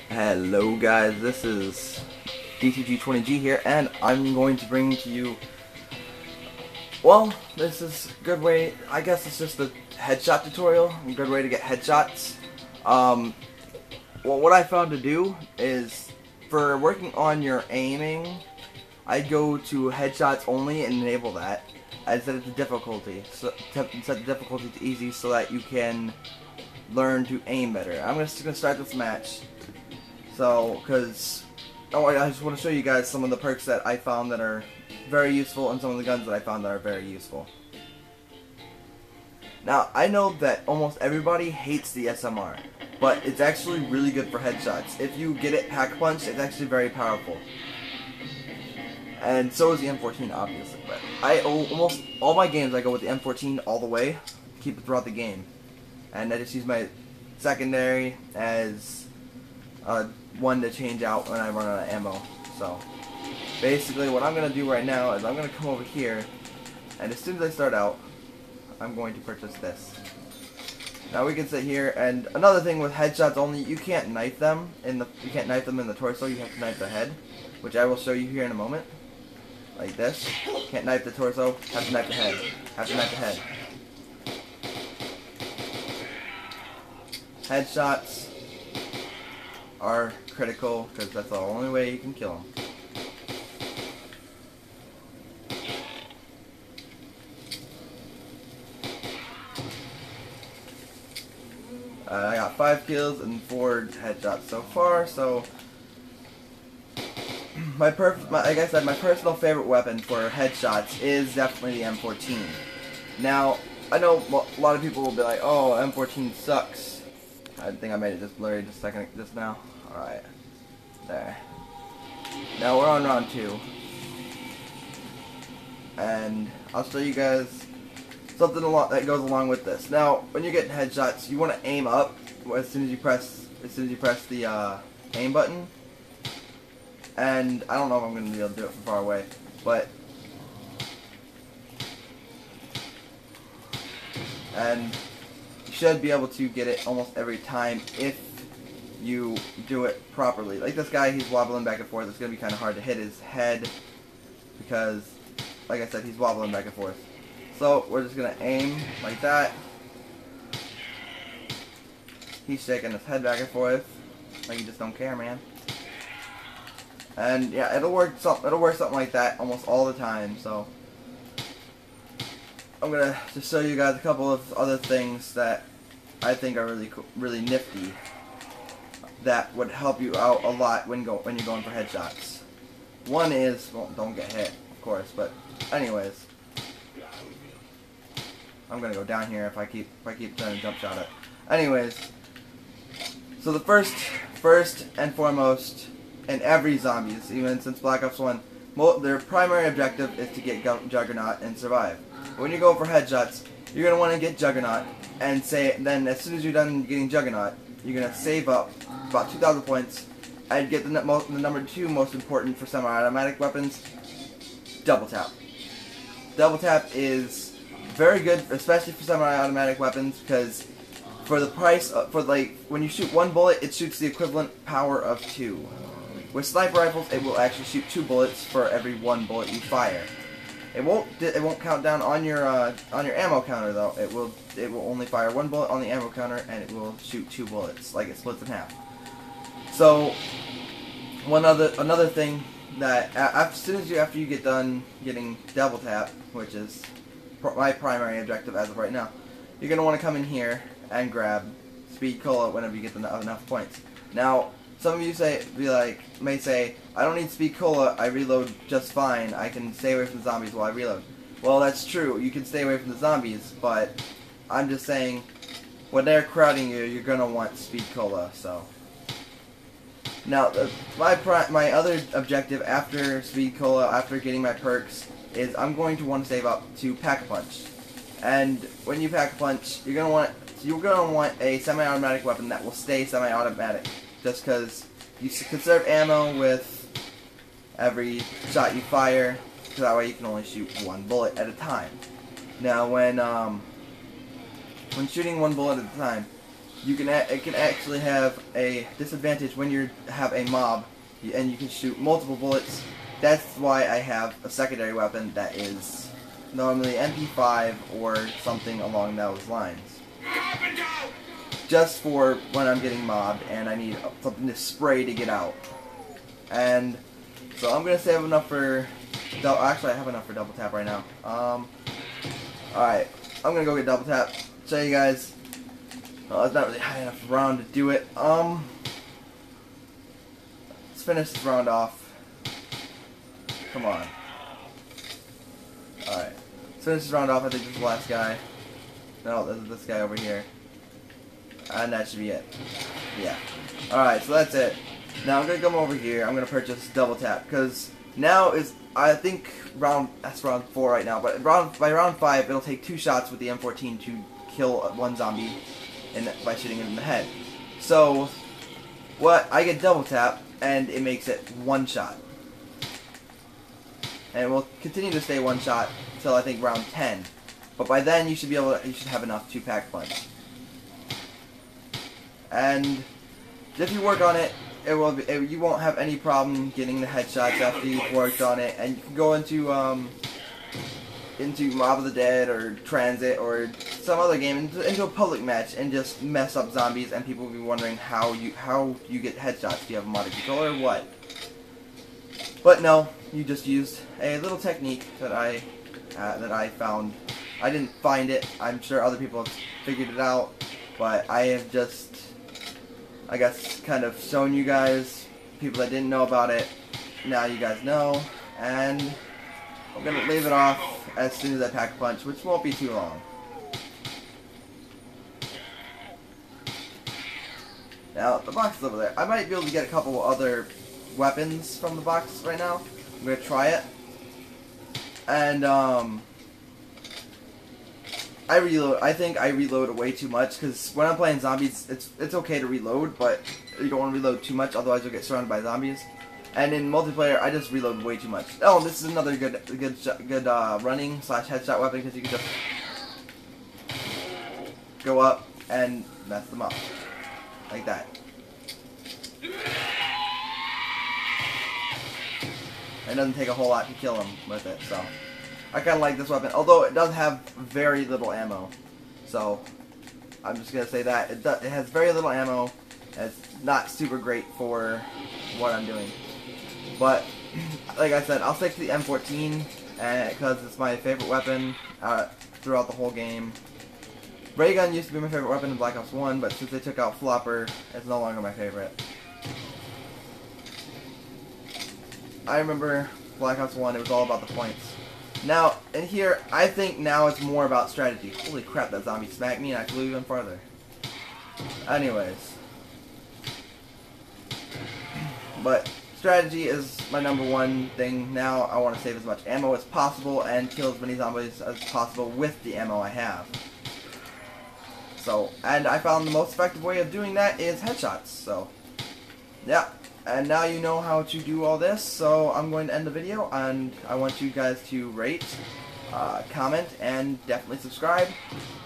Hello guys, this is DTG20G here, and I'm going to bring to you, well, this is a good way, I guess it's just a headshot tutorial, a good way to get headshots. Well, what I found to do is, for working on your aiming, I'd go to headshots only and enable that. I'd set it to difficulty, set the difficulty to easy so that you can learn to aim better. I'm just going to start this match. So, I just want to show you guys some of the perks that I found that are very useful and some of the guns that I found that are very useful. Now, I know that almost everybody hates the SMR, but it's actually really good for headshots. If you get it pack punch, it's actually very powerful. And so is the M14, obviously, but almost all my games I go with the M14 all the way, keep it throughout the game. And I just use my secondary as one to change out when I run out of ammo. So basically what I'm going to do right now is I'm going to come over here, and as soon as I start out, I'm going to purchase this. Now we can sit here, and another thing with headshots only, you can't knife them in the torso, you have to knife the head, which I will show you here in a moment. Like this. Can't knife the torso, have to knife the head. Have to knife the head. Headshots are critical because that's the only way you can kill them. I got 5 kills and 4 headshots so far, so like I said, my personal favorite weapon for headshots is definitely the M14. Now, I know a lot of people will be like, oh, M14 sucks. I think I made it just blurry just now. Alright. There. Now we're on round 2. And I'll show you guys something that goes along with this. Now, when you're getting headshots, you want to aim up as soon as you press the aim button. And I don't know if I'm going to be able to do it from far away, but you should be able to get it almost every time if you do it properly. Like this guy, he's wobbling back and forth. It's going to be kind of hard to hit his head because, like I said, he's wobbling back and forth. So we're just going to aim like that. He's shaking his head back and forth like he just don't care, man. And yeah, it'll work something like that almost all the time. So I'm gonna just show you guys a couple of other things that I think are really cool, really nifty, that would help you out a lot when you're going for headshots. One is, well, don't get hit, of course, but anyways, I'm gonna go down here if I keep trying to jump shot it. Anyways, so the first and foremost, in every zombies, even since Black Ops 1, their primary objective is to get Juggernaut and survive. When you go for headshots, you're going to want to get Juggernaut, and then as soon as you're done getting Juggernaut, you're going to save up about 2,000 points, and get the number 2 most important for semi-automatic weapons, Double Tap. Double Tap is very good, especially for semi-automatic weapons, because for the price, when you shoot 1 bullet, it shoots the equivalent power of 2. With sniper rifles, it will actually shoot 2 bullets for every 1 bullet you fire. It won't count down on your ammo counter though. It will only fire 1 bullet on the ammo counter, and it will shoot 2 bullets, like it splits in half. So another thing that after you get done getting Double Tap, which is my primary objective as of right now, you're gonna want to come in here and grab Speed Cola whenever you get enough points. Now, some of you may say, I don't need Speed Cola, I reload just fine, I can stay away from the zombies while I reload. Well, that's true, you can stay away from the zombies, but I'm just saying, when they're crowding you, you're going to want Speed Cola, so. Now, my other objective after Speed Cola, after getting my perks, is I'm going to want to save up to Pack-a-Punch. And when you Pack-a-Punch, you're going to want a semi-automatic weapon that will stay semi-automatic. Just because you conserve ammo with every shot you fire, so that way you can only shoot 1 bullet at a time. Now, when shooting 1 bullet at a time, it can actually have a disadvantage when you have a mob, and you can shoot multiple bullets. That's why I have a secondary weapon that is normally MP5 or something along those lines. Just for when I'm getting mobbed and I need something to spray to get out. And so I'm gonna save enough for. Actually, I have enough for double tap right now. Alright, I'm gonna go get double tap. Show you guys. Oh, it's not really high enough round to do it. Let's finish this round off. Come on. Alright. Let's finish this round off. I think this is the last guy. No, this is this guy over here. And that should be it. Yeah. Alright, so that's it. Now I'm gonna come over here. I'm gonna purchase double tap because now is, I think that's round 4 right now, but by round 5 it'll take 2 shots with the M14 to kill one zombie by shooting him in the head. So I get double tap and it makes it 1 shot. And it will continue to stay 1 shot until I think round 10. But by then you should have enough to pack punch. And if you work on it, you won't have any problem getting the headshots after you've worked on it, and you can go into Mob of the Dead or Transit or some other game, into a public match, and just mess up zombies, and people will be wondering how you get headshots. Do you have a modded controller or what? But no, you just used a little technique that I found. I didn't find it. I'm sure other people have figured it out, but I have just, I guess, kind of shown you guys, people that didn't know about it. Now you guys know, and I'm going to leave it off as soon as I pack a punch, which won't be too long. Now, the box is over there. I might be able to get a couple other weapons from the box right now. I'm going to try it. And, I think I reload way too much, because when I'm playing zombies, it's okay to reload, but you don't want to reload too much, otherwise you'll get surrounded by zombies. And in multiplayer, I just reload way too much. Oh, this is another good running / headshot weapon, because you can just go up and mess them up like that. It doesn't take a whole lot to kill them with it, so I kind of like this weapon, although it does have very little ammo. So I'm just going to say that. It has very little ammo, and it's not super great for what I'm doing. But, like I said, I'll stick to the M14, because it's my favorite weapon throughout the whole game. Ray gun used to be my favorite weapon in Black Ops 1, but since they took out Flopper, it's no longer my favorite. I remember Black Ops 1, it was all about the points. Now, in here, I think now it's more about strategy. Holy crap, that zombie smacked me and I flew even farther. Anyways. But strategy is my #1 thing. Now I want to save as much ammo as possible and kill as many zombies as possible with the ammo I have. So, and I found the most effective way of doing that is headshots. So, yeah. And now you know how to do all this, so I'm going to end the video, and I want you guys to rate, comment, and definitely subscribe,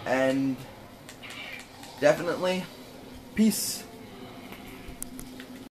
and definitely, peace.